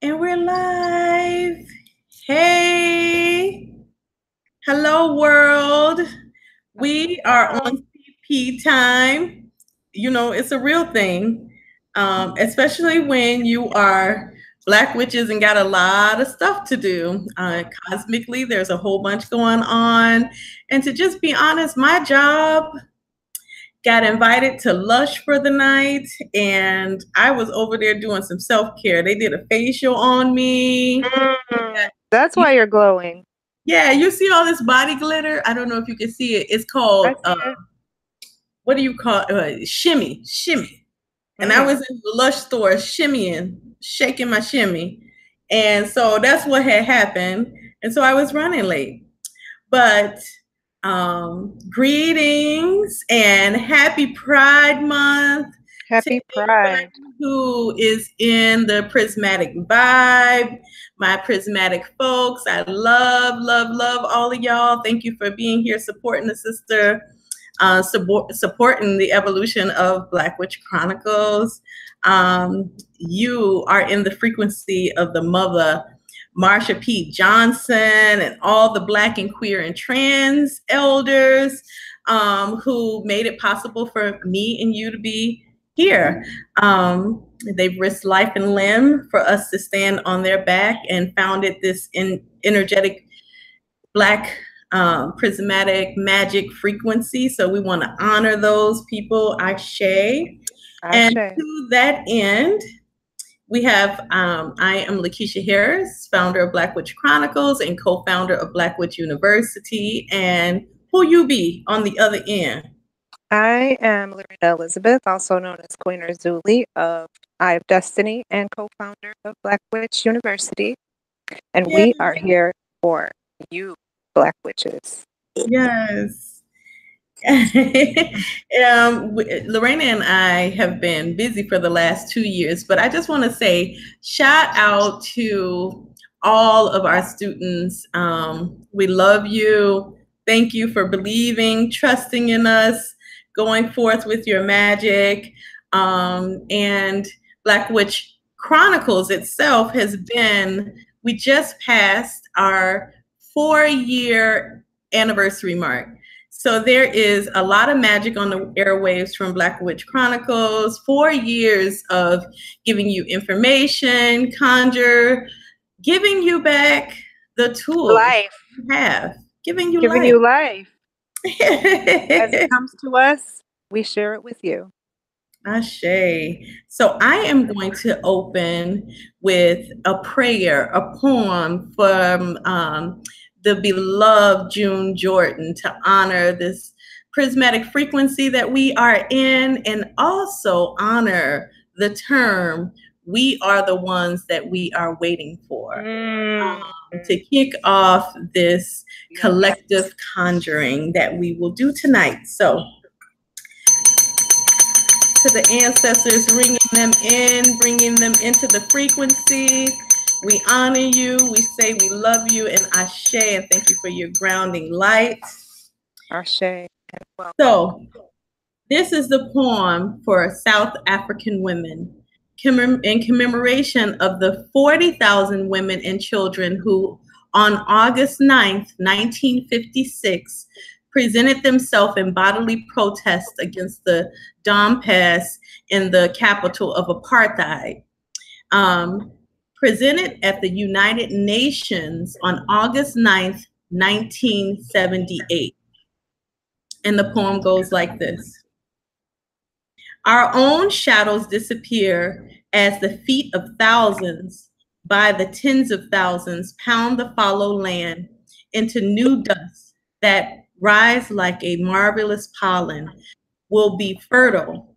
And we're live. Hey, hello world. We are Hello. on CP time. You know, it's a real thing, especially when you are Black witches and got a lot of stuff to do. Cosmically, there's a whole bunch going on. And to just be honest, my job got invited to Lush for the night, and I was over there doing some self-care. They did a facial on me. That's Yeah, why you're glowing. yeah, you see all this body glitter? I don't know if you can see it. It's I called see it. what do you call shimmy, shimmy. And I Mm. was in the Lush store shimmying, shaking my shimmy. And so that's what had happened. And so I was running late. But greetings and happy Pride Month to Happy Pride. everybody who is in the prismatic vibe, my prismatic folks. I love all of y'all. Thank you for being here, supporting the sister, supporting the evolution of Black Witch Chronicles. You are in the frequency of the mother Marsha P. Johnson, and all the Black and queer and trans elders who made it possible for me and you to be here. They've risked life and limb for us to stand on their back and founded this energetic Black prismatic magic frequency. So we want to honor those people, Ashe. And Ashe. to that end, we have, I am Lakeisha Harris, founder of Black Witch Chronicles and co-founder of Black Witch University. And who you be on the other end? I am Lorena Elizabeth, also known as Queen Zuli of Eye of Destiny and co-founder of Black Witch University. And Yeah, we are here for you, Black Witches. yes. Lorena and I have been busy for the last 2 years, but I just want to say shout out to all of our students. We love you. Thank you for believing, trusting in us, going forth with your magic. And Black Witch Chronicles itself has been, we just passed our 4-year anniversary mark. So there is a lot of magic on the airwaves from Black Witch Chronicles, 4 years of giving you information, conjure, giving you back the tools Life. you have, giving you Giving life. you life. As it comes to us, we share it with you. Ashe. So I am going to open with a prayer, a poem from the beloved June Jordan to honor this prismatic frequency that we are in, and also honor the term, we are the ones that we are waiting for, Mm. to kick off this Yes. collective conjuring that we will do tonight. So to the ancestors, ringing them in, bringing them into the frequency. We honor you. We say we love you, and Ashe, and thank you for your grounding light. Ashe. And welcome. So, this is the poem for South African women in commemoration of the 40,000 women and children who, on August 9th, 1956, presented themselves in bodily protest against the Dom Pass in the capital of apartheid. Presented at the United Nations on August 9th, 1978. And the poem goes like this. Our own shadows disappear as the feet of thousands by the tens of thousands pound the fallow land into new dust that rise like a marvelous pollen, will be fertile.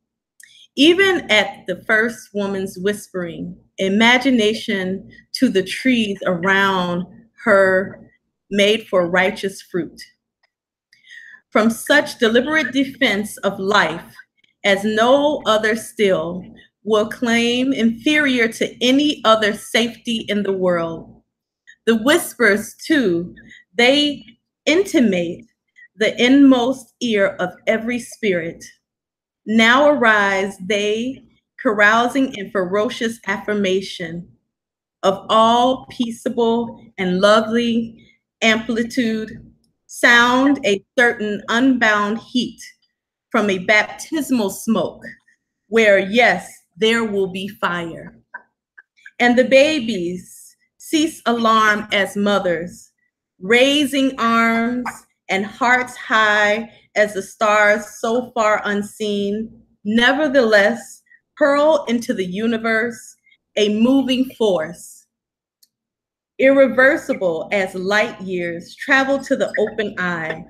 Even at the first woman's whispering, imagination to the trees around her made for righteous fruit. From such deliberate defense of life as no other still will claim inferior to any other safety in the world. The whispers, too, they intimate the inmost ear of every spirit. Now arise they, carousing in ferocious affirmation. of all peaceable and lovely amplitude, sound a certain unbound heat from a baptismal smoke, where, yes, there will be fire. And the babies cease alarm as mothers, raising arms and hearts high as the stars so far unseen, nevertheless hurl into the universe a moving force, irreversible as light years travel to the open eye.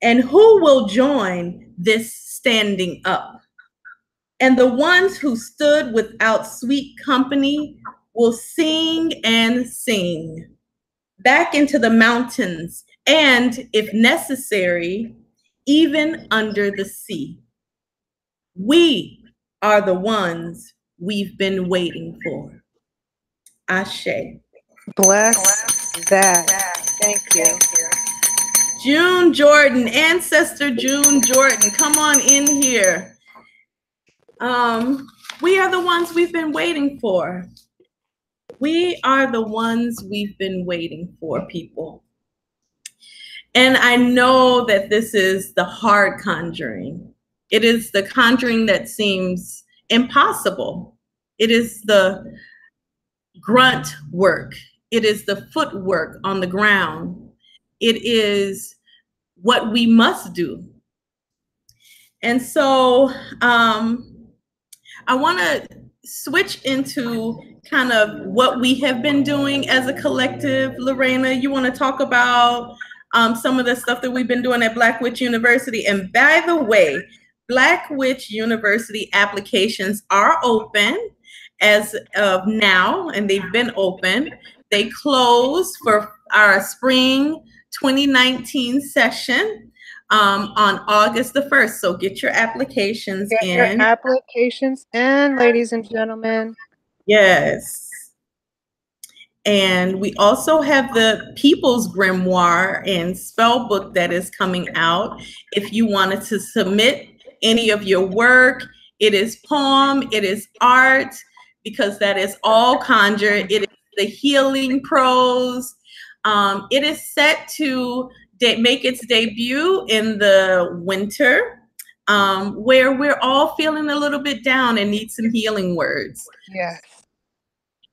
And who will join this standing up? And the ones who stood without sweet company will sing and sing back into the mountains, and if necessary, even under the sea. We are the ones we've been waiting for. Ashe. Bless that. Thank you. June Jordan, Ancestor June Jordan, come on in here. We are the ones we've been waiting for. We are the ones we've been waiting for, people. And I know that this is the hard conjuring. It is the conjuring that seems impossible. It is the grunt work. It is the footwork on the ground. It is what we must do. And so I want to switch into kind of what we have been doing as a collective. Lorena, you want to talk about some of the stuff that we've been doing at Black Witch University? And by the way, Black Witch University applications are open as of now, and they've been open. They close for our spring 2019 session on August the 1st. So get your applications in. Get your applications in, ladies and gentlemen. Yes. And we also have the People's Grimoire and Spellbook that is coming out. If you wanted to submit any of your work, it is poem, it is art, because that is all Conjure. It is the healing prose. It is set to make its debut in the winter, where we're all feeling a little bit down and need some healing words. Yes.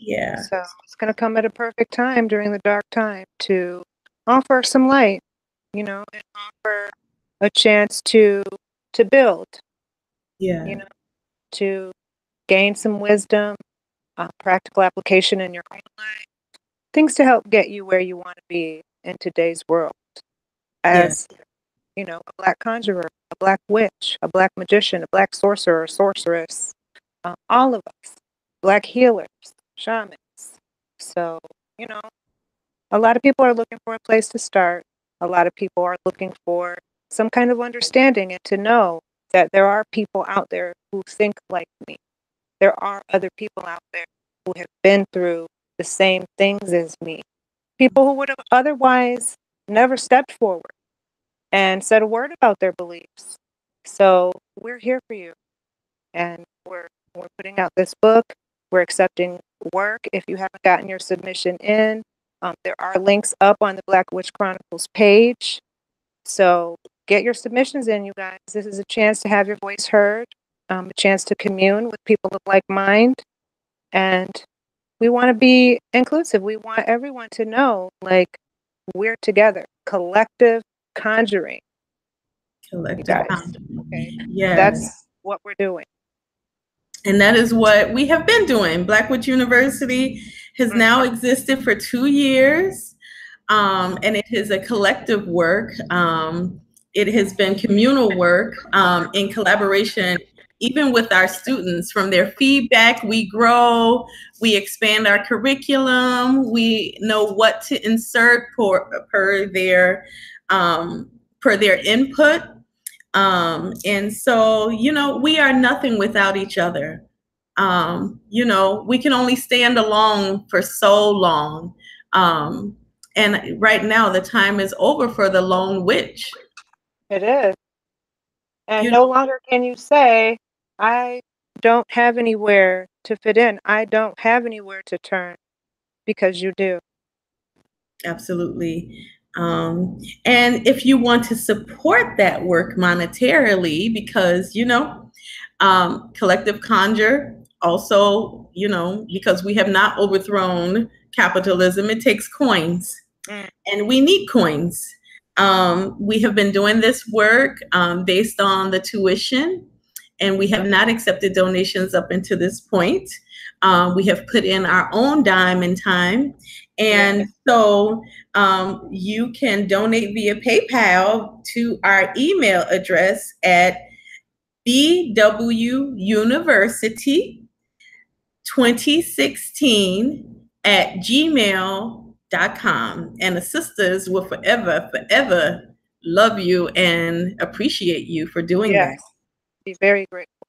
Yeah. So it's going to come at a perfect time during the dark time to offer some light, you know, and offer a chance to build. Yeah. You know, to gain some wisdom, practical application in your own life, things to help get you where you want to be in today's world. As, you know, a Black conjurer, a Black witch, a Black magician, a Black sorcerer, sorceress, all of us, Black healers, shamans. So, you know, a lot of people are looking for a place to start. A lot of people are looking for some kind of understanding and to know that there are people out there who think like me. There are other people out there who have been through the same things as me. People who would have otherwise never stepped forward and said a word about their beliefs. So we're here for you. And we're putting out this book. We're accepting work. If you haven't gotten your submission in, there are links up on the Black Witch Chronicles page. So get your submissions in, you guys. This is a chance to have your voice heard, a chance to commune with people of like mind. And we want to be inclusive. We want everyone to know, like, we're together. Collective conjuring. Collective conjuring. Okay. Yes. That's what we're doing. And that is what we have been doing. Black Witch University has now existed for 2 years, and it is a collective work. It has been communal work in collaboration, even with our students. From their feedback, we grow, we expand our curriculum, we know what to insert per their input. And so, you know, we are nothing without each other. You know, we can only stand alone for so long. And right now, the time is over for the lone witch. It is. And no longer can you say, I don't have anywhere to fit in. I don't have anywhere to turn. because you do. Absolutely. And if you want to support that work monetarily, because, Collective Conjure also, because we have not overthrown capitalism, it takes coins, and we need coins. We have been doing this work based on the tuition, and we have not accepted donations up until this point. We have put in our own dime and time. And so you can donate via PayPal to our email address at bwuniversity2016@gmail.com. And the sisters will forever love you and appreciate you for doing that. Be very grateful.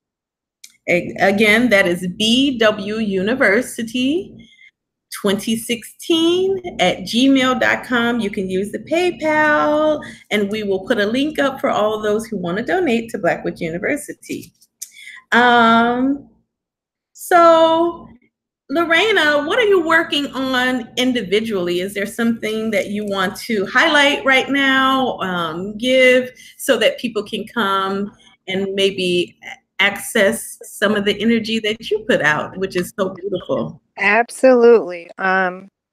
Again, that is bwuniversity2016@gmail.com. You can use the PayPal, and we will put a link up for all of those who want to donate to Black Witch University. So, Lorena, what are you working on individually? Is there something that you want to highlight right now, give so that people can come and maybe access some of the energy that you put out, which is so beautiful? Absolutely.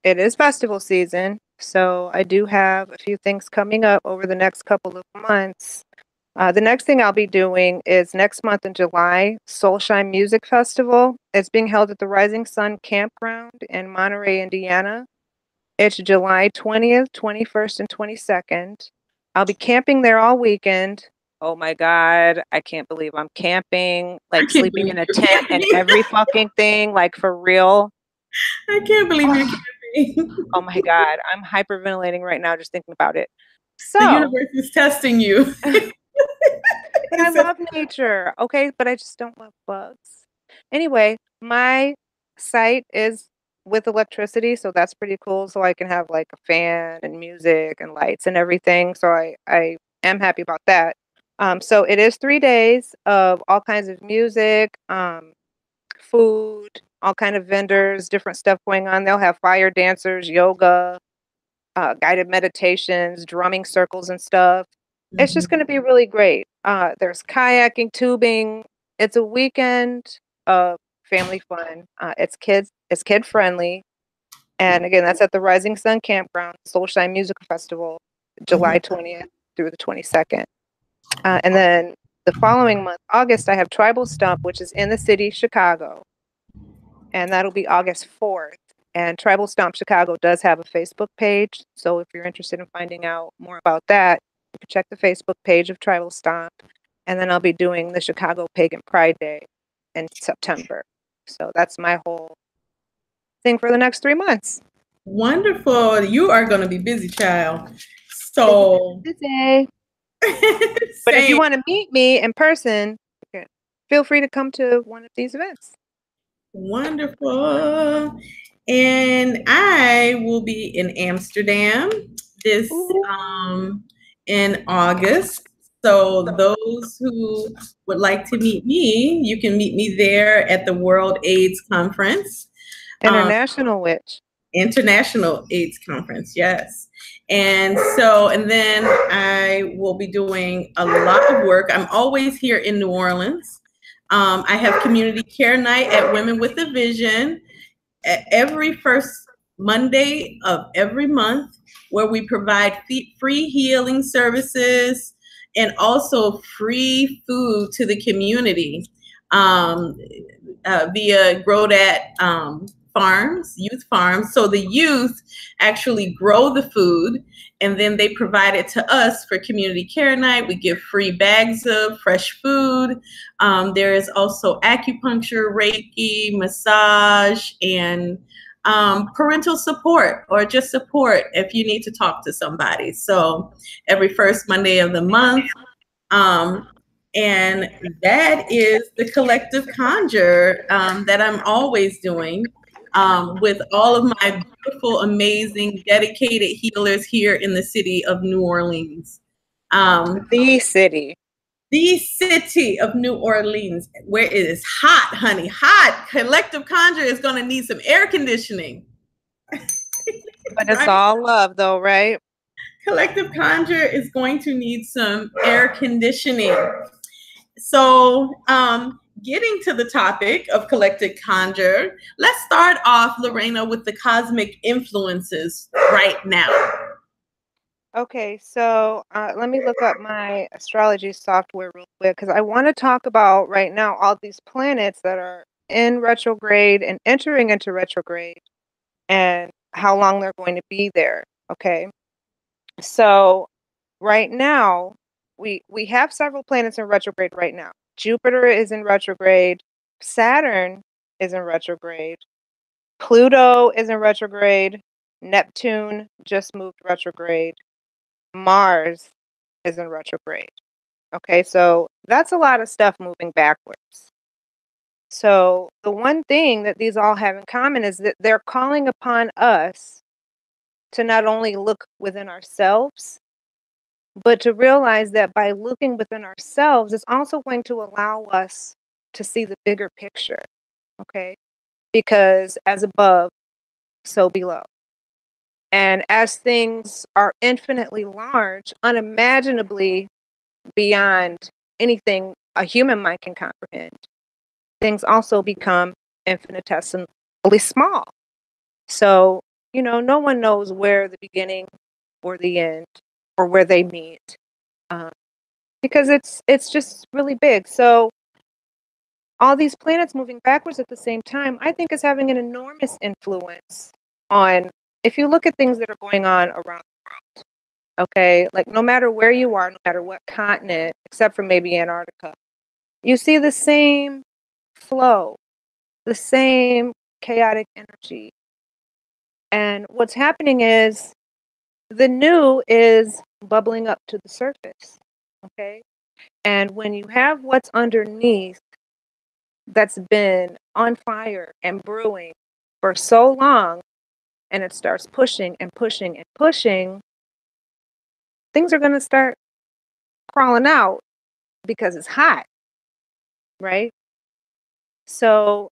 It is festival season, so I do have a few things coming up over the next couple of months. The next thing I'll be doing is next month in July, Soulshine Music Festival. It's being held at the Rising Sun Campground in Monterey, Indiana. It's July 20th, 21st, and 22nd. I'll be camping there all weekend. Oh my God, I can't believe I'm camping, like sleeping in a tent and every fucking thing, like for real. I can't believe you're camping. Oh my God, I'm hyperventilating right now just thinking about it. So, the universe is testing you. But I love nature, okay? But I just don't love bugs. Anyway, my site is with electricity, so that's pretty cool. So I can have like a fan and music and lights and everything. So I am happy about that. So it is 3 days of all kinds of music, food, all kind of vendors, different stuff going on. They'll have fire dancers, yoga, guided meditations, drumming circles and stuff. It's just going to be really great. There's kayaking, tubing. It's a weekend of family fun. It's kid friendly. And again, that's at the Rising Sun Campground, Soulshine Music Festival, July 20th through the 22nd. And then the following month, August, I have Tribal Stomp, which is in the city, Chicago. And that'll be August 4th. And Tribal Stomp Chicago does have a Facebook page. So if you're interested in finding out more about that, you can check the Facebook page of Tribal Stomp. And then I'll be doing the Chicago Pagan Pride Day in September. So that's my whole thing for the next 3 months. Wonderful. You are going to be busy, child. So busy. But if you want to meet me in person, feel free to come to one of these events. Wonderful. And I will be in Amsterdam this in August. So those who would like to meet me, you can meet me there at the World AIDS Conference. International Witch. International AIDS Conference, yes. And then I will be doing a lot of work. I'm always here in New Orleans. I have community care night at Women with a Vision every first Monday of every month, where we provide free healing services and also free food to the community via Grow That farms, youth farms. So the youth actually grow the food and then they provide it to us for community care night. We give free bags of fresh food. There is also acupuncture, Reiki, massage, and parental support, or just support if you need to talk to somebody. So every first Monday of the month. And that is the Collective Conjure that I'm always doing. With all of my beautiful, amazing, dedicated healers here in the city of New Orleans. The city of New Orleans, where it is hot, honey, hot. Collective Conjure is going to need some air conditioning. But it's right? all love, though, right? Collective Conjure is going to need some air conditioning. So, getting to the topic of Collective Conjure, let's start off, Lorena, with the cosmic influences right now. Okay, so let me look up my astrology software real quick because I want to talk about right now all these planets that are in retrograde and entering into retrograde and how long they're going to be there. Okay, so right now we have several planets in retrograde right now. Jupiter is in retrograde, Saturn is in retrograde, Pluto is in retrograde, Neptune just moved retrograde. Mars is in retrograde. Okay, so that's a lot of stuff moving backwards. So the one thing that these all have in common is that they're calling upon us to not only look within ourselves, but to realize that by looking within ourselves, it's also going to allow us to see the bigger picture. Okay, because as above, so below. And as things are infinitely large, unimaginably beyond anything a human mind can comprehend, things also become infinitesimally small. So, no one knows where the beginning or the end or where they meet, because it's just really big. So all these planets moving backwards at the same time, I think is having an enormous influence on, if you look at things that are going on around the world. Okay, like no matter where you are, no matter what continent, except for maybe Antarctica, you see the same flow, the same chaotic energy. And what's happening is the new is bubbling up to the surface. Okay, and when you have what's underneath that's been on fire and brewing for so long, and it starts pushing and pushing and pushing, things are going to start crawling out because it's hot, right? So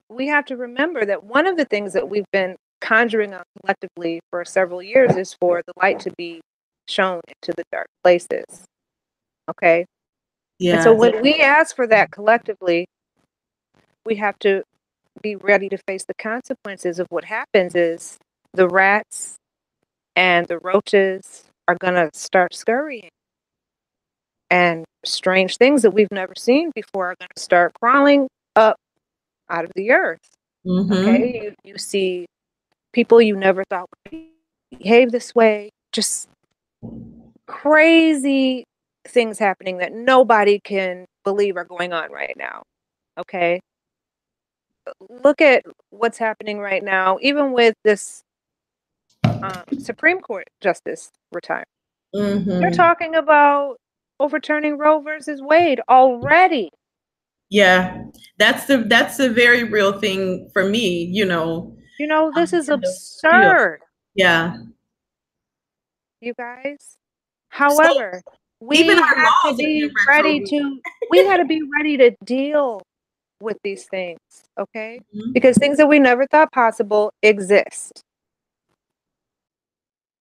we have to remember that one of the things that we've been conjuring on collectively for several years is for the light to be shown into the dark places. Okay? And so Yeah. when we ask for that collectively, we have to be ready to face the consequences of what happens is the rats and the roaches are going to start scurrying. And strange things that we've never seen before are going to start crawling up out of the earth. Mm-hmm. Okay, you see people you never thought would behave this way, just crazy things happening that nobody can believe are going on right now. Okay, look at what's happening right now, even with this Supreme Court justice retired. Mm-hmm. They're talking about overturning Roe versus Wade already. Yeah, that's a very real thing for me, This is in the field. absurd, Yeah. you guys. So However, even we our have to laws are in be ready retrograde. we got to be ready to deal with these things, okay? Mm-hmm. Because things that we never thought possible exist.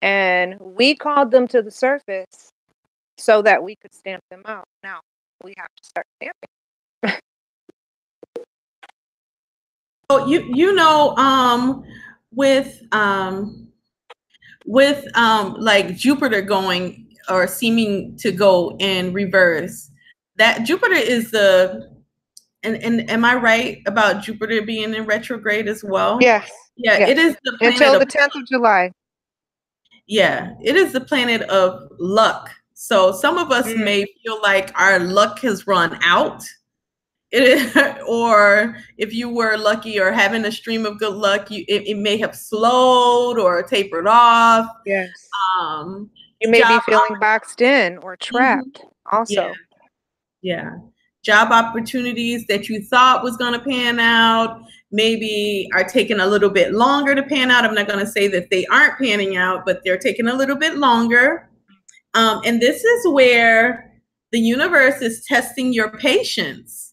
And we called them to the surface so that we could stamp them out. Now, we have to start stamping. So with like Jupiter going or seeming to go in reverse, that Jupiter is and am I right about Jupiter being in retrograde as well? Yes. Yeah, Yes. it is the planet Until the 10th of July. Yeah, it is the planet of luck. So some of us may feel like our luck has run out. It is, or if you were lucky or having a stream of good luck, it may have slowed or tapered off. Yes. Um, You may be job feeling boxed in or trapped also. Yeah. Job opportunities that you thought was going to pan out maybe are taking a little bit longer to pan out. I'm not going to say that they aren't panning out, but they're taking a little bit longer. And this is where the universe is testing your patience.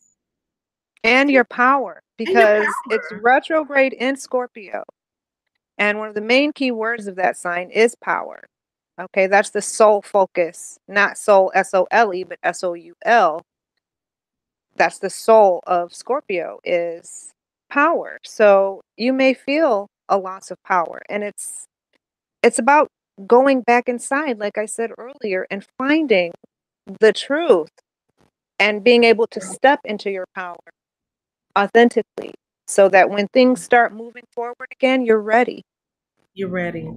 And your power, because it's retrograde in Scorpio. And one of the main key words of that sign is power. Okay, that's the soul focus, not soul, S-O-L-E, but S-O-U-L. That's the soul of Scorpio, is power. So you may feel a loss of power, and it's about going back inside, like I said earlier, and finding the truth and being able to step into your power authentically so that when things start moving forward again, you're ready. You're ready.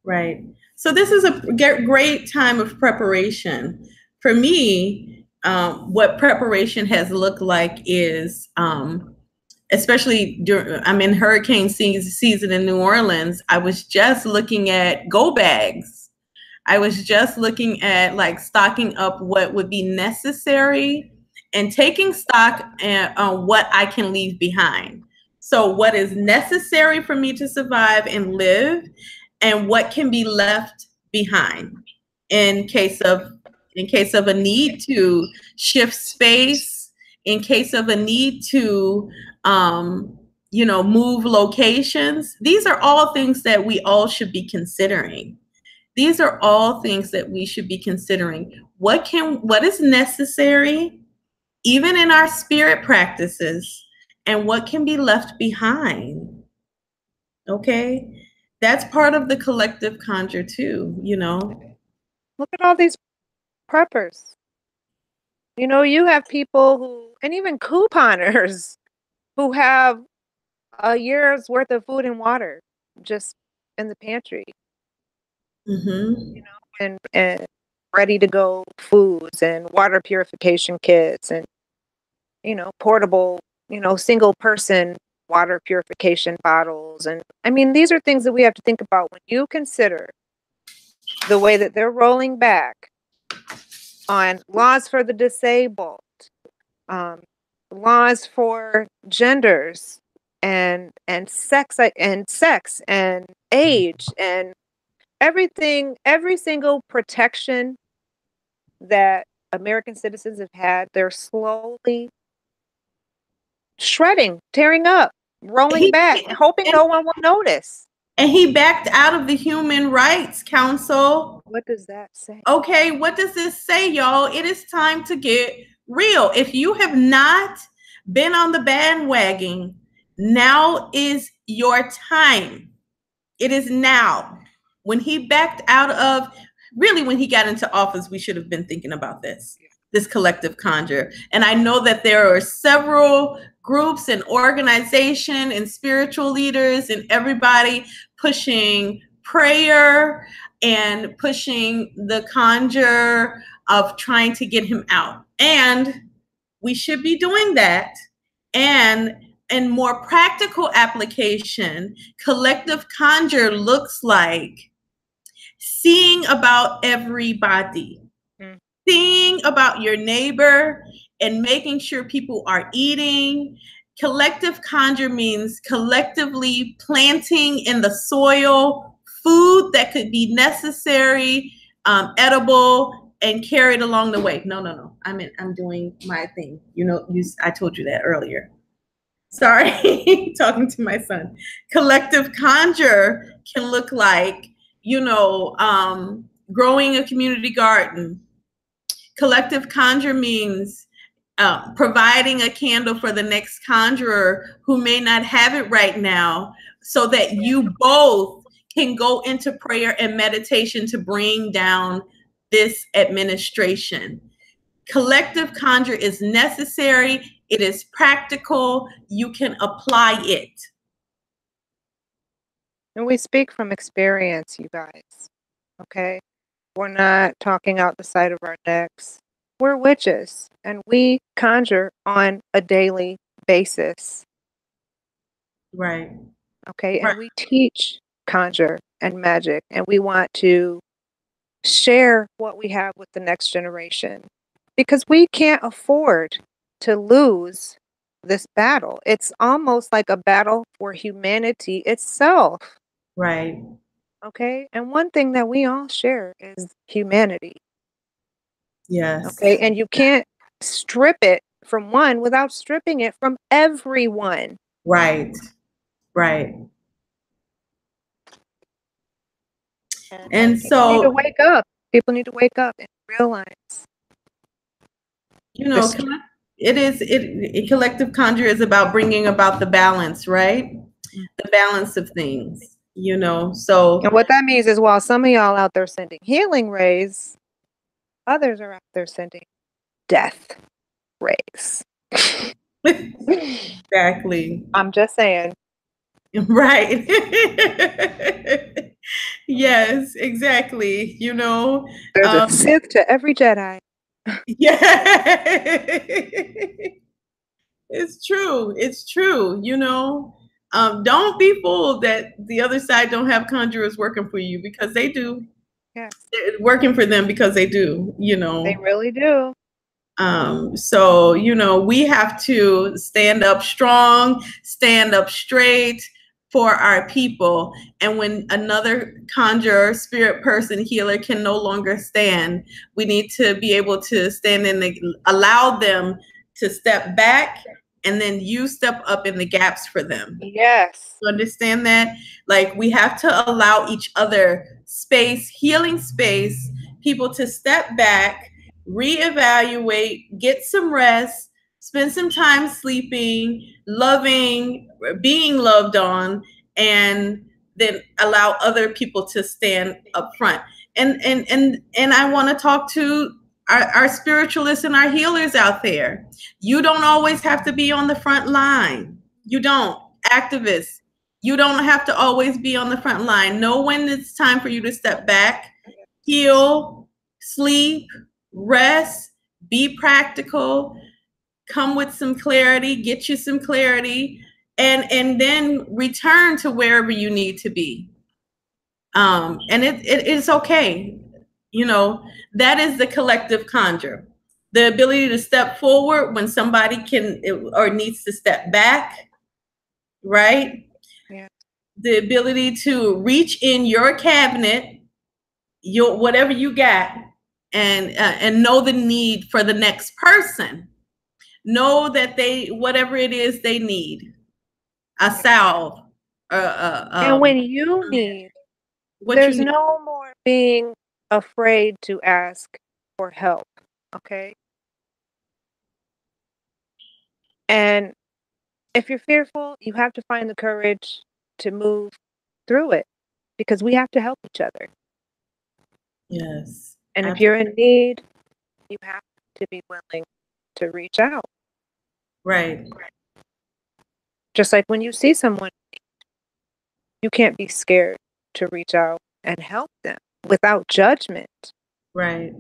Right. So this is a great time of preparation. For me, what preparation has looked like is, especially during, I'm in hurricane season in New Orleans, I was just looking at go bags. I was just looking at like stocking up what would be necessary and taking stock on what I can leave behind. So what is necessary for me to survive and live, and what can be left behind in case of a need to shift space, in case of a need to move locations. These are all things that we all should be considering. These are all things that we should be considering. What is necessary, even in our spirit practices, and what can be left behind? Okay? That's part of the collective conjure too, Look at all these preppers. You have people who, and even couponers, who have a year's worth of food and water just in the pantry. Mm-hmm. And ready to go foods and water purification kits and, portable, single person water purification bottles. And I mean, these are things that we have to think about when you consider the way that they're rolling back on laws for the disabled, laws for genders and sex and age and everything, every single protection that American citizens have had, they're slowly shredding, tearing up, rolling back, hoping no one will notice. And he backed out of the Human Rights Council. What does that say? Okay, what does this say, y'all? It is time to get real. If you have not been on the bandwagon, now is your time. It is now. When he backed out of, really when he got into office, we should have been thinking about this collective conjure. And I know that there are several groups and organization and spiritual leaders and everybody pushing prayer and pushing the conjure of trying to get him out. And we should be doing that. And in more practical application, collective conjure looks like seeing about everybody, seeing about your neighbor and making sure people are eating. Collective conjure means collectively planting in the soil food that could be necessary, edible, and carried along the way. No. I'm doing my thing. I told you that earlier. Sorry, talking to my son. Collective conjure can look like, growing a community garden. Collective conjure means providing a candle for the next conjurer who may not have it right now, so that you both can go into prayer and meditation to bring down this administration. Collective conjure is necessary. It is practical. You can apply it. And we speak from experience, you guys. Okay? We're not talking out the side of our necks. We're witches, and we conjure on a daily basis. Right. Okay? And we teach conjure and magic, and we want to share what we have with the next generation, because we can't afford to lose this battle. It's almost like a battle for humanity itself. Right. Okay? And one thing that we all share is humanity. Yes. Okay? And you can't strip it from one without stripping it from everyone. Right. Right. And people need to so, wake up. People need to wake up and realize, you know, collective conjure is about bringing about the balance, right? The balance of things, you know. So and what that means is, while some of y'all out there sending healing rays, others are out there sending death rays. exactly. I'm just saying. Right. Yes, exactly. You know, There's a Sith to every Jedi. yeah. It's true. It's true. You know, don't be fooled that the other side don't have conjurers working for you, because they do. Yes, They're working for them because they do, you know. they really do. So, you know, we have to stand up strong, stand up straight for our people. And when another conjurer, spirit person, healer can no longer stand, we need to be able to stand in allow them to step back, and then you step up in the gaps for them. Yes. You understand that? Like, we have to allow each other space, healing space, people to step back, reevaluate, get some rest, spend some time sleeping, loving, being loved on, and then allow other people to stand up front. And I want to talk to our spiritualists and our healers out there. You don't always have to be on the front line. You don't. Activists, you don't have to always be on the front line. Know when it's time for you to step back, heal, sleep, rest, be practical, come with some clarity, get you some clarity, and then return to wherever you need to be. And it is okay. You know, that is the collective conjure. The ability to step forward when somebody can or needs to step back, right? Yeah. The ability to reach in your cabinet, your whatever you got, and know the need for the next person. Know that they whatever it is they need, a salve, And when you need, what there's you need. no more being afraid to ask for help. Okay. And if you're fearful, you have to find the courage to move through it, because we have to help each other. Yes. And if you're in need, you have to be willing to reach out. Right. Just like when you see someone, you can't be scared to reach out and help them without judgment. Right.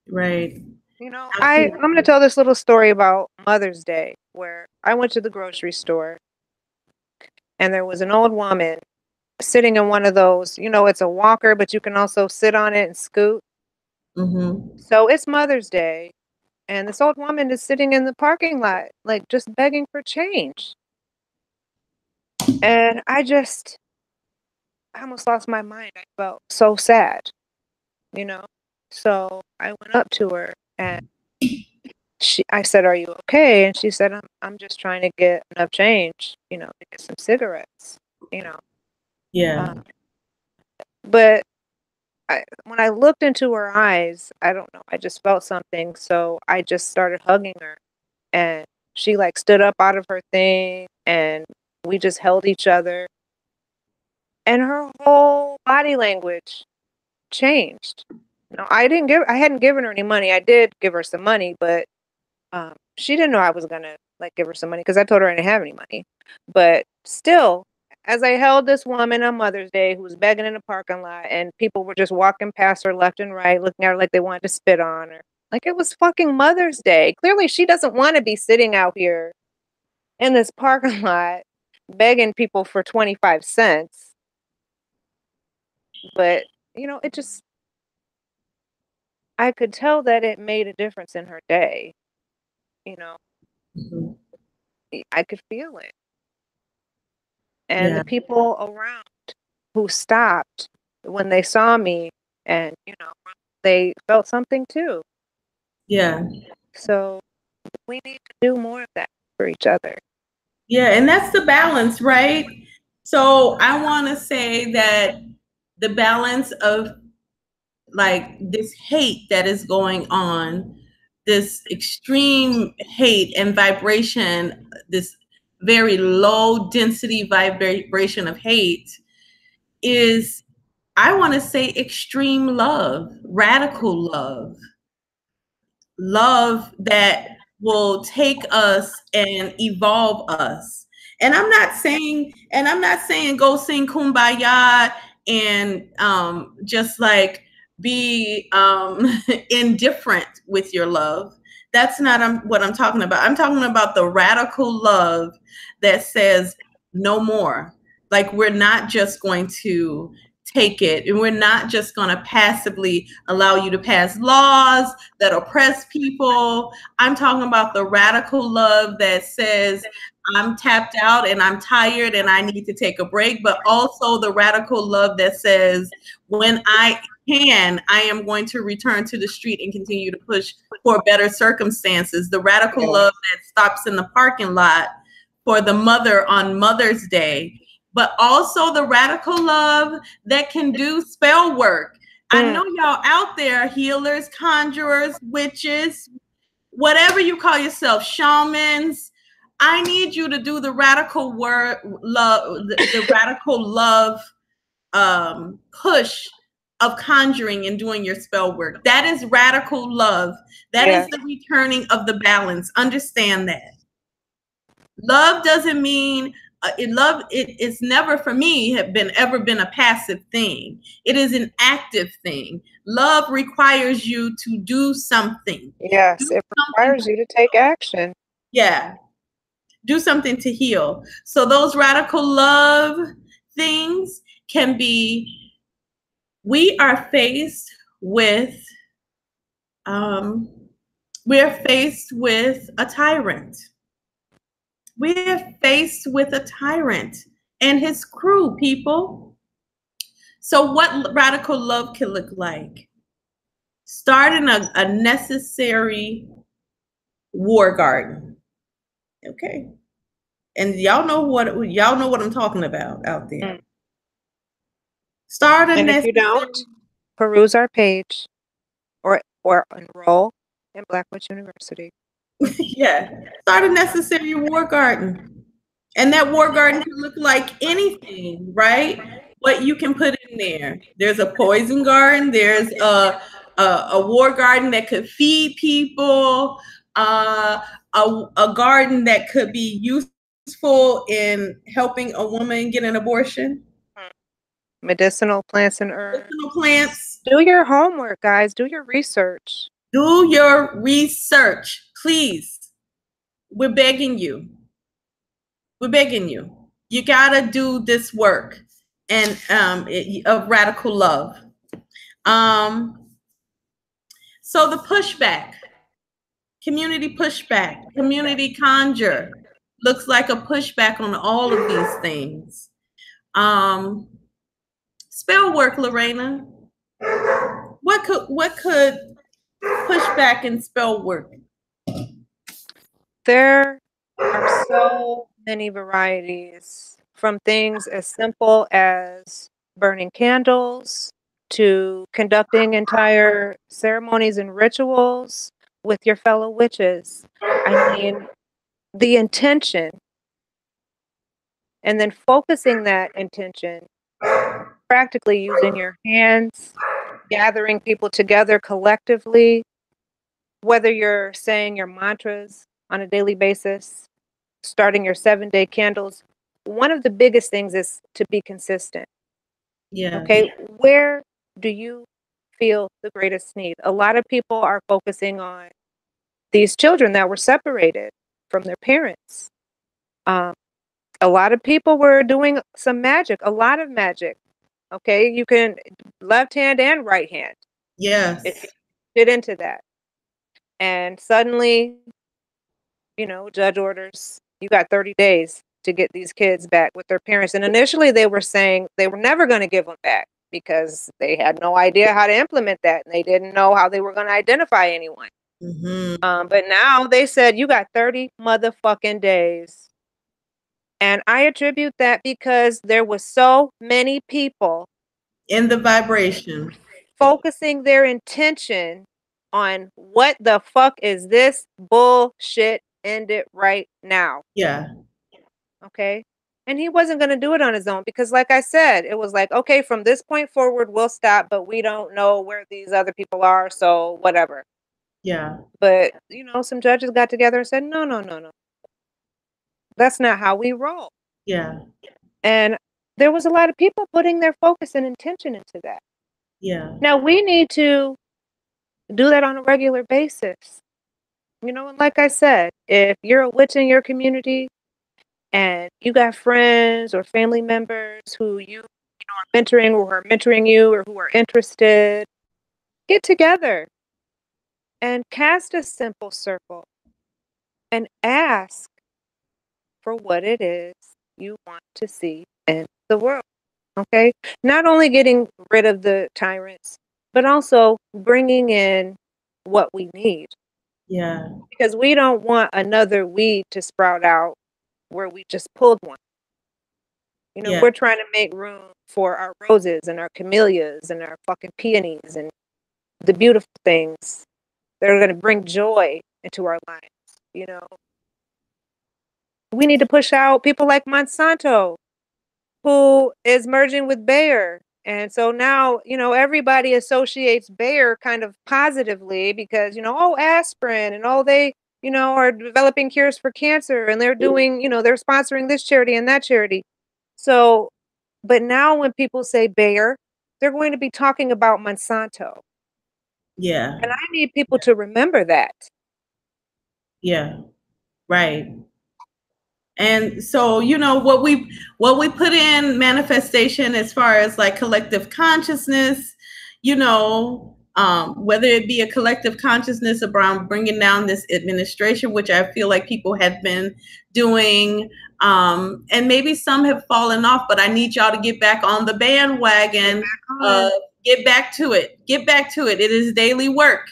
Right. You know, Absolutely. I'm going to tell this little story about Mother's Day, where I went to the grocery store and there was an old woman sitting in one of those, you know, it's a walker, but you can also sit on it and scoot. Mm-hmm. So it's Mother's Day, and this old woman is sitting in the parking lot, like just begging for change. And I almost lost my mind. I felt so sad, you know? So I went up to her and I said, "Are you okay?" And she said, I'm just trying to get enough change, you know, to get some cigarettes, you know. Yeah. But when I looked into her eyes, I don't know, I just felt something. So I just started hugging her, and she like stood up out of her thing, and we just held each other, and her whole body language changed. No, I hadn't given her any money. I did give her some money, but she didn't know I was gonna like give her some money because I told her I didn't have any money. But still, as I held this woman on Mother's Day who was begging in the parking lot, and people were just walking past her left and right, looking at her like they wanted to spit on her. Like, it was fucking Mother's Day. Clearly, she doesn't want to be sitting out here in this parking lot begging people for 25 cents. But, you know, I could tell that it made a difference in her day. You know, Mm-hmm. I could feel it. And Yeah. the people around who stopped when they saw me, and, you know, they felt something too. Yeah. So we need to do more of that for each other. Yeah, and that's the balance, right? So I want to say that the balance of like this hate that is going on, this extreme hate and vibration, this very low density vibration of hate is, I want to say, extreme love, radical love, love that will take us and evolve us. And I'm not saying go sing kumbaya and just like be indifferent with your love. That's not what I'm talking about. I'm talking about the radical love that says no more. Like, we're not just going to take it, and we're not just going to passively allow you to pass laws that oppress people. I'm talking about the radical love that says, I'm tapped out and I'm tired and I need to take a break, but also the radical love that says, when I can, I am going to return to the street and continue to push for better circumstances. The radical love that stops in the parking lot for the mother on Mother's Day, but also the radical love that can do spell work. I know y'all out there, healers, conjurers, witches, whatever you call yourself, shamans. I need you to do the radical love, the radical love push of conjuring and doing your spell work. That is radical love. That is the returning of the balance. Understand that. Love doesn't mean it's never, for me, ever been a passive thing. It is an active thing. Love requires you to do something. Yes, it requires you to take action. Yeah. Do something to heal. So those radical love things can be, we are faced with we're faced with a tyrant. We're faced with a tyrant and his crew, people. So what radical love can look like? Starting a necessary war garden. Okay. And y'all know what I'm talking about out there. Start a and if you don't, peruse our page or enroll in Black Witch University. Yeah. Start a necessary war garden. And that war garden can look like anything, right? What you can put in there. There's a poison garden. There's a war garden that could feed people. A garden that could be useful in helping a woman get an abortion. Medicinal plants and herbs. Medicinal plants. Do your homework, guys. Do your research. Do your research, please. We're begging you. We're begging you. You gotta do this work and of radical love. So the pushback, community pushback, community conjure looks like a pushback on all of these things. Spell work, Lorena. What could push back in spell work? There are so many varieties, from things as simple as burning candles to conducting entire ceremonies and rituals with your fellow witches. I mean, the intention and then focusing that intention, practically using your hands, gathering people together collectively, whether you're saying your mantras on a daily basis, starting your 7-day candles. One of the biggest things is to be consistent. Yeah. Okay. Where do you feel the greatest need? A lot of people are focusing on these children that were separated from their parents. A lot of people were doing some magic, a lot of magic. Okay. You can left hand and right hand. Yes. If you get into that. And suddenly, judge orders, you got 30 days to get these kids back with their parents. And initially they were saying they were never going to give them back because they had no idea how to implement that. And they didn't know how they were going to identify anyone. Mm-hmm. But now they said, you got 30 motherfucking days. And I attribute that because there was so many people In the vibration. Focusing their intention on what the fuck is this bullshit, end it right now. Yeah. Okay. And he wasn't going to do it on his own because, like I said, it was like, okay, from this point forward, we'll stop, but we don't know where these other people are. So whatever. Yeah. But, you know, some judges got together and said, no, no, no, no. That's not how we roll. Yeah. And there was a lot of people putting their focus and intention into that. Yeah. Now we need to do that on a regular basis. You know, and like I said, if you're a witch in your community and you got friends or family members who you know are mentoring or who are mentoring you or who are interested, get together and cast a simple circle and ask for what it is you want to see in the world. Okay? Not only getting rid of the tyrants, but also bringing in what we need. Yeah. Because we don't want another weed to sprout out where we just pulled one. You know, Yeah. we're trying to make room for our roses and our camellias and our fucking peonies and the beautiful things that are going to bring joy into our lives. You know, we need to push out people like Monsanto, who is merging with Bayer. And so now, you know, everybody associates Bayer kind of positively because, you know, oh, aspirin and oh, they, you know, are developing cures for cancer and they're doing, you know, they're sponsoring this charity and that charity. So, but now when people say Bayer, they're going to be talking about Monsanto. Yeah. And I need people to remember that. Yeah. Right. And so, you know, what we put in manifestation as far as like collective consciousness, you know, whether it be a collective consciousness around bringing down this administration, which I feel like people have been doing, and maybe some have fallen off, but I need y'all to get back on the bandwagon. Get back to it. Get back to it. It is daily work.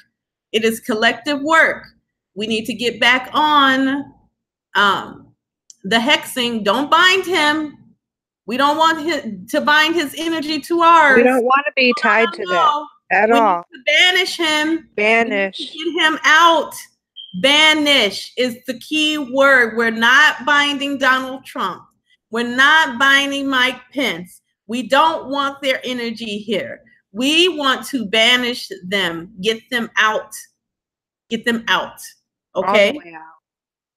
It is collective work. We need to get back on. The hexing, don't bind him. We don't want him to bind his energy to ours. We don't want to be tied to that at all. We need to banish him. Banish. Get him out. Banish is the key word. We're not binding Donald Trump. We're not binding Mike Pence. We don't want their energy here. We want to banish them. Get them out. Get them out. Okay? All the way out.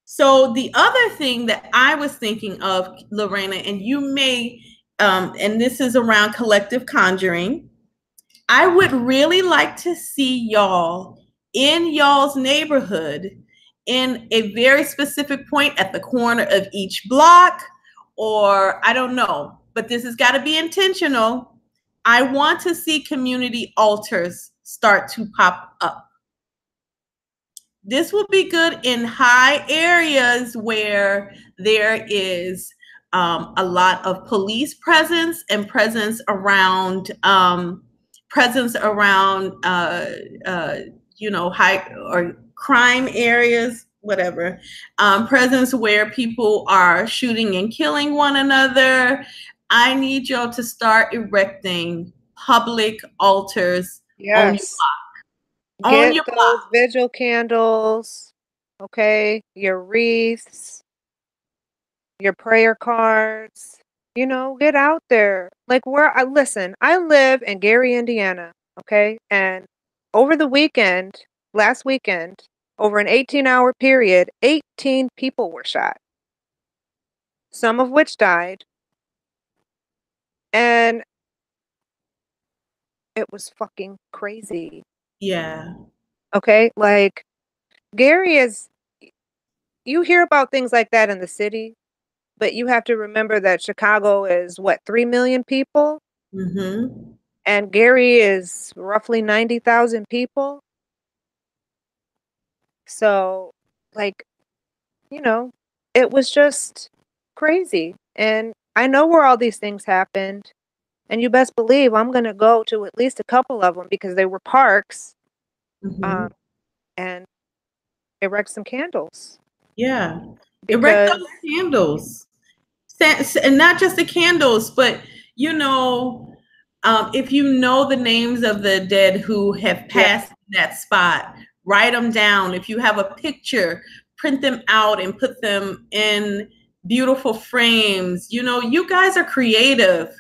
So the other thing that I was thinking of, Lorena, and you may, and this is around collective conjuring, I would really like to see y'all in y'all's neighborhood in a very specific point at the corner of each block, or I don't know, but this has got to be intentional. I want to see community altars start to pop up. This will be good in high areas where there is a lot of police presence and presence around you know, high or crime areas, whatever. Presence where people are shooting and killing one another. I need y'all to start erecting public altars on your block. Get those vigil candles, okay? Your wreaths, your prayer cards. You know, get out there. Like listen, I live in Gary, Indiana, okay? And over the weekend, last weekend, over an 18-hour period, 18 people were shot. Some of which died. And it was fucking crazy. Yeah. Okay, like Gary is, you hear about things like that in the city, but you have to remember that Chicago is what, 3 million people? Mm-hmm. And Gary is roughly 90,000 people. So, like, you know, it was just crazy. And I know where all these things happened. And you best believe I'm going to go to at least a couple of them because they were parks. Mm-hmm. And erect some candles. Yeah. Erect those candles. And not just the candles, but, you know, If you know the names of the dead who have passed that spot, write them down. If you have a picture, print them out and put them in beautiful frames. You know, you guys are creative.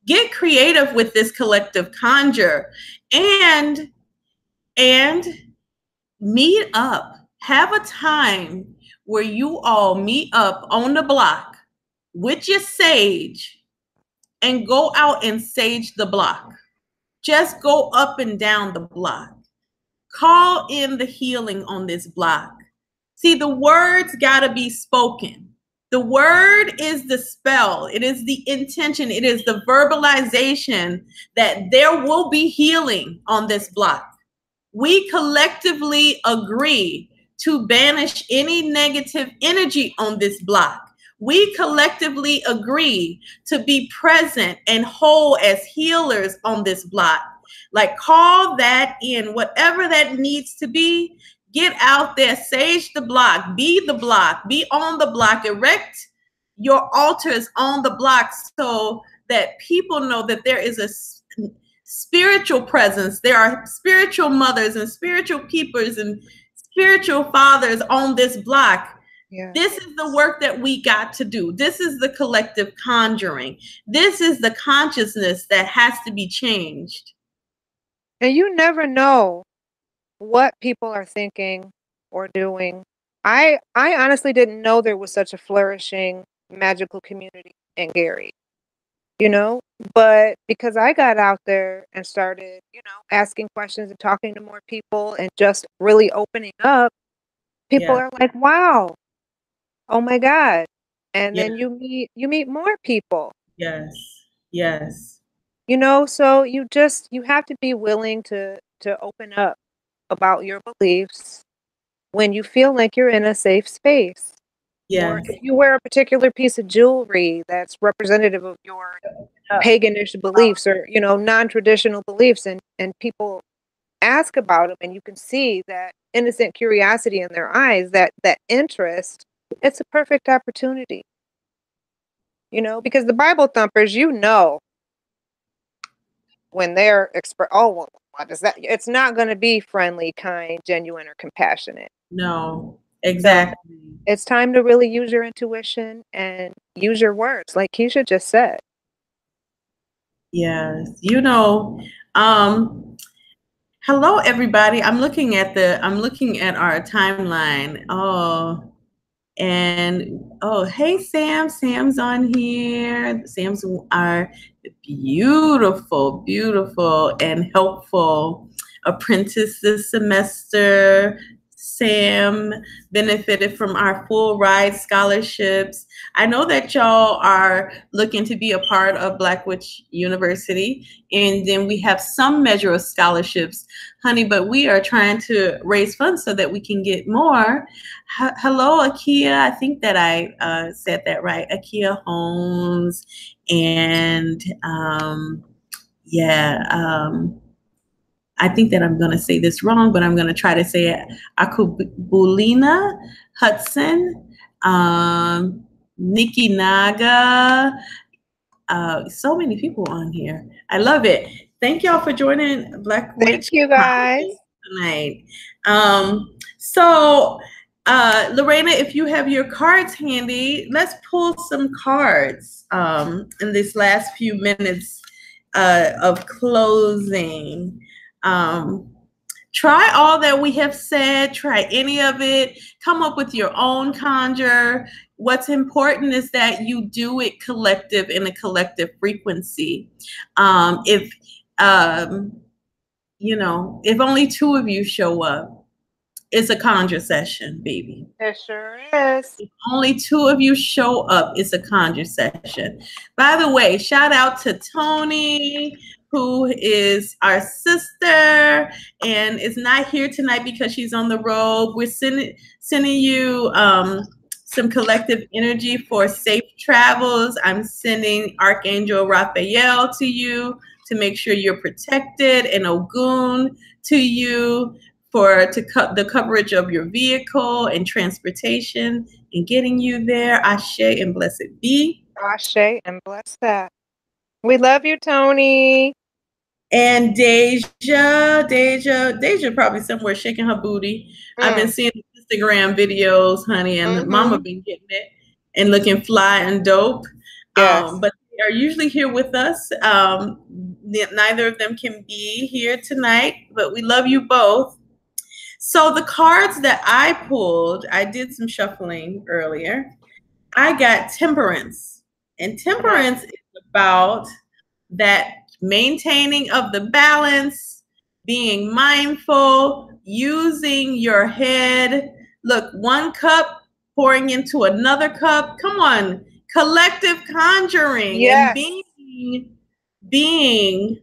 Get creative with this collective conjure, and meet up. Have a time where you all meet up on the block with your sage and go out and sage the block. Just go up and down the block. Call in the healing on this block. See, the words got to be spoken. The word is the spell. It is the intention. It is the verbalization that there will be healing on this block. We collectively agree to banish any negative energy on this block. We collectively agree to be present and whole as healers on this block. Like, call that in, whatever that needs to be. Get out there, sage the block, be on the block, erect your altars on the block so that people know that there is a spiritual presence. There are spiritual mothers and spiritual keepers and spiritual fathers on this block. Yeah. This is the work that we got to do. This is the collective conjuring. This is the consciousness that has to be changed. And you never know what people are thinking or doing. I honestly didn't know there was such a flourishing magical community in Gary, you know, but because I got out there and started, you know, asking questions and talking to more people and just really opening up, people are like, wow, oh my God. And then you meet more people. Yes. Yes. You know, so you have to be willing to open up about your beliefs when you feel like you're in a safe space. Yes. Or if you wear a particular piece of jewelry that's representative of your paganish beliefs or, you know, non-traditional beliefs, and people ask about them and you can see that innocent curiosity in their eyes, that interest, it's a perfect opportunity. You know, because the Bible thumpers, you know, when they're well, what is that? It's not going to be friendly, kind, genuine, or compassionate. No, exactly. So it's time to really use your intuition and use your words, like Keisha just said. Yes, you know, hello everybody. I'm looking at our timeline. Oh, and hey Sam. Sam's on here. Sam's our beautiful, beautiful and helpful apprentice this semester. Sam benefited from our full ride scholarships. I know that y'all are looking to be a part of Black Witch University, and then we have some measure of scholarships, honey, but we are trying to raise funds so that we can get more. Hello, Akia. I think that I said that right. Akia Holmes. And I think that I'm going to say this wrong, but I'm going to try to say it. Akubulina Hudson, Nikki Naga, so many people on here. I love it. Thank y'all for joining Black Witch Chronicles tonight. So Lorena, if you have your cards handy, let's pull some cards in this last few minutes of closing. Try all that we have said, try any of it, come up with your own conjure. What's important is that you do it collective in a collective frequency. If you know, if only 2 of you show up, it's a conjure session, baby. It sure is. If only 2 of you show up, it's a conjure session. By the way, shout out to Tony, who is our sister and is not here tonight because she's on the road. We're sending you some collective energy for safe travels. I'm sending Archangel Raphael to you to make sure you're protected, and Ogun to you for the coverage of your vehicle and transportation and getting you there. Ashe and blessed be. Ashe and bless that. We love you, Tony. And Deja probably somewhere shaking her booty. I've been seeing Instagram videos, honey, and Mama been getting it and looking fly and dope. Yes. But they are usually here with us. Neither of them can be here tonight, but we love you both. So the cards that I pulled, I did some shuffling earlier. I got Temperance, and Temperance is about that maintaining of the balance, being mindful, using your head. Look, one cup pouring into another cup. Come on, collective conjuring and being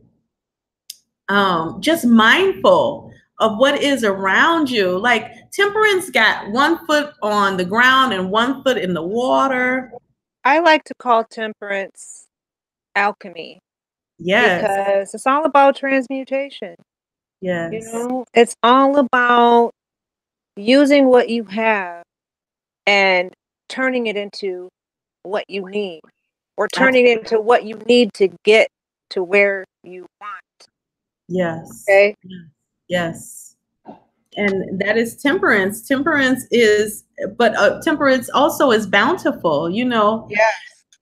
just mindful of what is around you. Like Temperance got 1 foot on the ground and 1 foot in the water. I like to call Temperance alchemy. Yes. Because it's all about transmutation. Yes. You know, it's all about using what you have and turning it into what you need, or turning it into what you need to get to where you want. Yes. Okay. Yes. And that is temperance. Temperance is, but temperance also is bountiful. You know, Yes.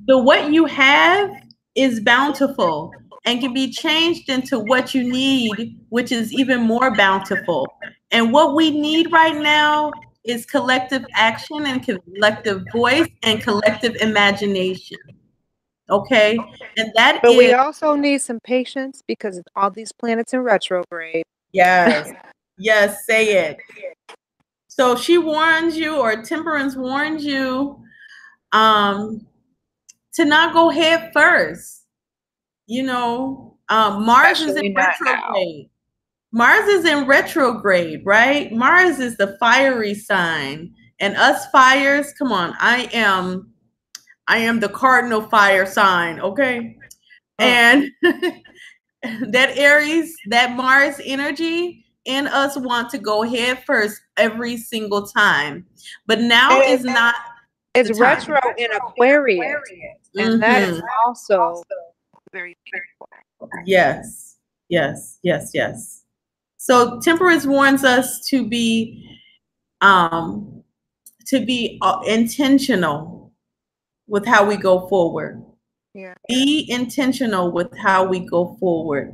The what you have is bountiful and can be changed into what you need, which is even more bountiful. And what we need right now is collective action and collective voice and collective imagination. Okay. And that But is. we also need some patience because all these planets in retrograde. Yes. Yes, say it. So she warns you, or Temperance warns you, to not go head first. You know, Mars is in retrograde. Mars is in retrograde, right? Mars is the fiery sign. And us fires, come on, I am the cardinal fire sign, okay? And that Aries, that Mars energy in us want to go head first every single time. But now is not it's retro in Aquarius. And that is also very beautiful. Yes. Yes. Yes. Yes. So Temperance warns us to be intentional with how we go forward. Yeah. Be intentional with how we go forward.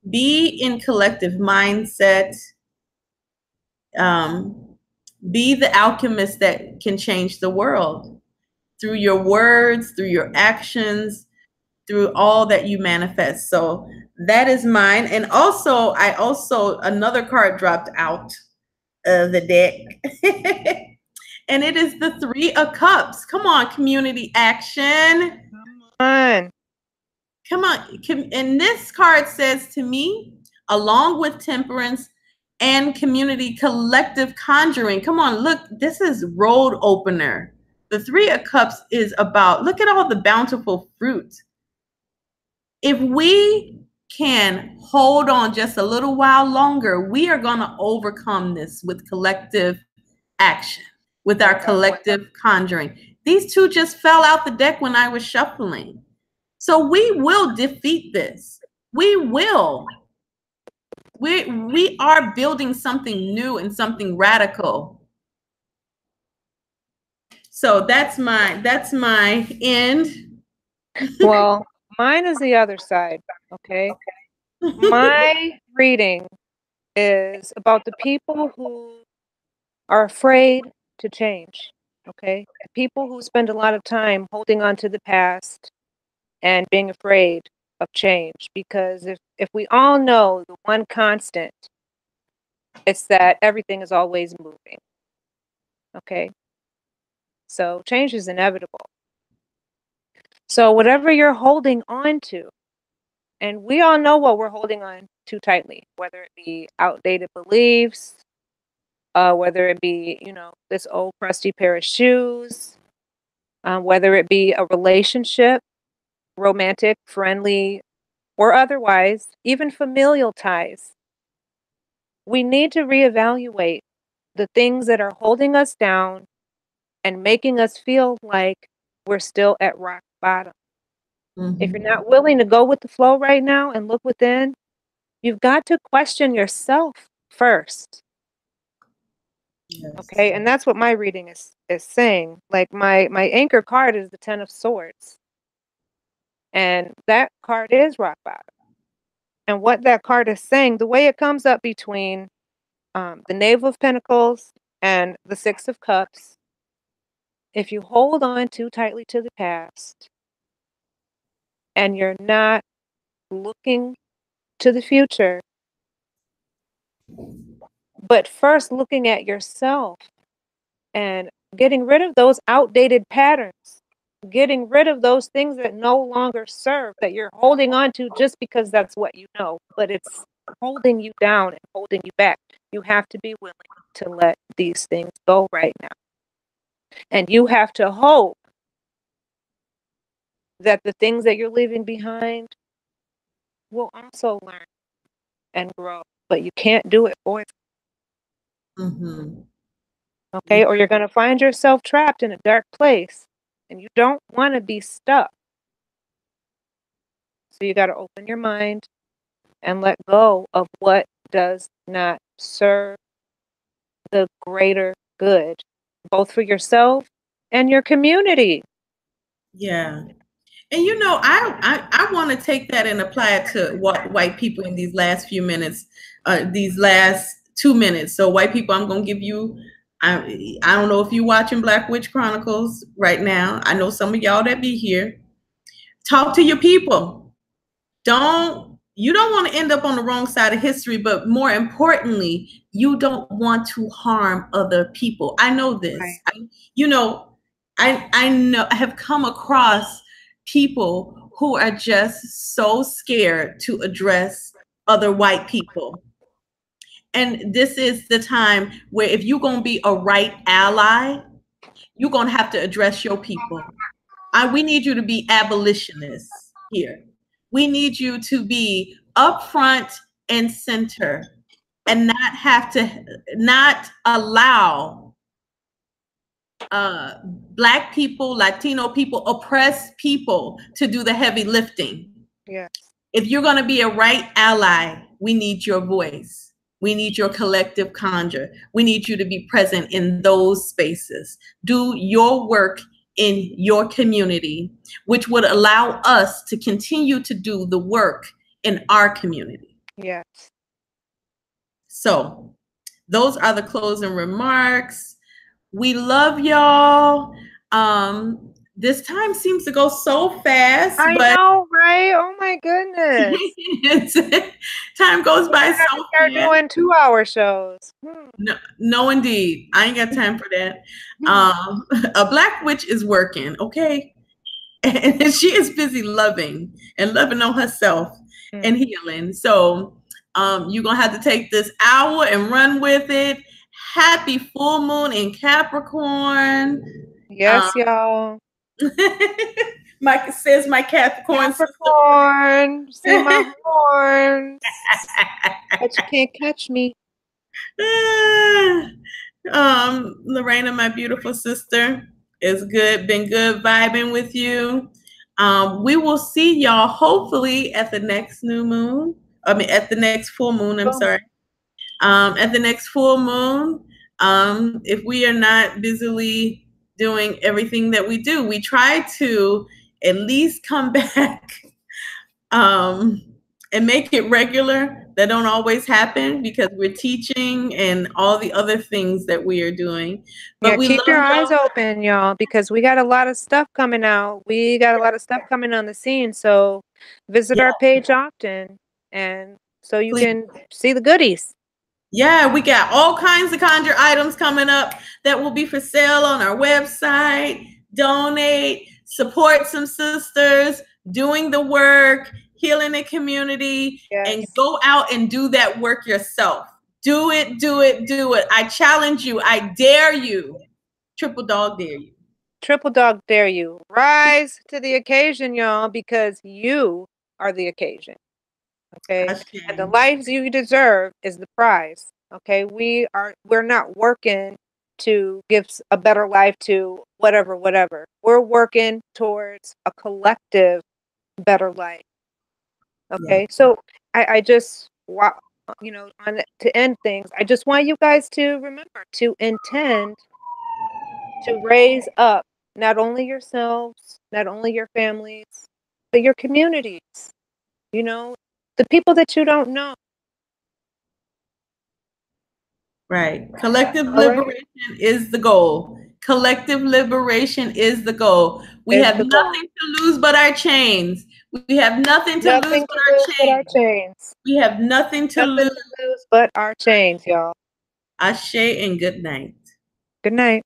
Be in collective mindset. Be the alchemist that can change the world through your words, through your actions, through all that you manifest. So that is mine. And also, another card dropped out of the deck. And it is the Three of Cups. Come on, community action. Come on. And this card says to me, along with temperance and community collective conjuring. Come on, look, this is road opener. The Three of Cups is about, look at all the bountiful fruit. If we can hold on just a little while longer, we are going to overcome this with collective action, with our collective conjuring. These two just fell out the deck when I was shuffling. So we will defeat this. We will. We are building something new and something radical. So that's my end. Well, mine is the other side, okay? My reading is about the people who are afraid to change, okay? People who spend a lot of time holding on to the past and being afraid of change, because if we all know the one constant, it's that everything is always moving, okay? So change is inevitable. So whatever you're holding on to, and we all know what we're holding on to tightly, whether it be outdated beliefs, whether it be, this old crusty pair of shoes, whether it be a relationship, romantic, friendly, or otherwise, even familial ties. We need to reevaluate the things that are holding us down and making us feel like we're still at rock bottom. If you're not willing to go with the flow right now and look within, You've got to question yourself first. Yes. Okay, and that's what my reading is saying. Like my anchor card is the Ten of Swords. And that card is rock bottom. And what that card is saying, the way it comes up between the Knave of Pentacles and the Six of Cups, if you hold on too tightly to the past and you're not looking to the future, but first looking at yourself and getting rid of those outdated patterns, getting rid of those things that no longer serve, that you're holding on to just because that's what you know, but it's holding you down and holding you back. You have to be willing to let these things go right now. And you have to hope that the things that you're leaving behind will also learn and grow, but you can't do it for them. Mm-hmm. Okay, or you're going to find yourself trapped in a dark place and you don't want to be stuck. So you got to open your mind and let go of what does not serve the greater good, both for yourself and your community. Yeah. And you know, I want to take that and apply it to white people in these last few minutes, these last 2 minutes. So white people, I'm going to give you, I don't know if you're watching Black Witch Chronicles right now. I know some of y'all that be here. Talk to your people. You don't want to end up on the wrong side of history, but more importantly, you don't want to harm other people. I know this. Right. I know I have come across people who are just so scared to address other white people. And this is the time where if you're going to be a right ally, you're going to have to address your people. We need you to be abolitionists here. We need you to be upfront and center and not allow Black people, Latino people, oppressed people to do the heavy lifting. Yes. If you're going to be a right ally, we need your voice. We need your collective conjure. We need you to be present in those spaces. Do your work in your community, which would allow us to continue to do the work in our community. Yes. So those are the closing remarks. We love y'all. This time seems to go so fast. I know, right? Oh my goodness. Time goes by so fast. Start doing 2-hour shows. No, indeed. I ain't got time for that. A Black witch is working, okay? And she is busy loving on herself and healing. So you're going to have to take this hour and run with it. Happy full moon in Capricorn. Yes, y'all. Mike says my Capricorn. Capricorn. See my horns. But you can't catch me. Lorena, my beautiful sister, is good. Been good vibing with you. We will see y'all hopefully at the next new moon. At the next full moon. I'm sorry. At the next full moon. If we are not busily doing everything that we do, we try to at least come back and make it regular. That don't always happen because we're teaching and all the other things that we are doing. But yeah, keep your eyes open, y'all, because we got a lot of stuff coming out. We got a lot of stuff coming on the scene. So visit our page often, and so you can see the goodies. Yeah, we got all kinds of conjure items coming up that will be for sale on our website. Donate, support some sisters doing the work, healing the community, and go out and do that work yourself. Do it, do it, do it. I challenge you. I dare you. Triple dog dare you. Triple dog dare you. Rise to the occasion, y'all, because you are the occasion. Okay. And the lives you deserve is the prize. Okay. We're not working to give a better life to whatever. We're working towards a collective better life. Okay. So I just to end things, I just want you guys to remember to intend to raise up not only yourselves, not only your families, but your communities, the people that you don't know. Right. Collective liberation is the goal. Collective liberation is the goal. We have nothing to lose but our chains. We have nothing to lose but our chains. We have nothing to lose but our chains, y'all. Ashe and good night. Good night.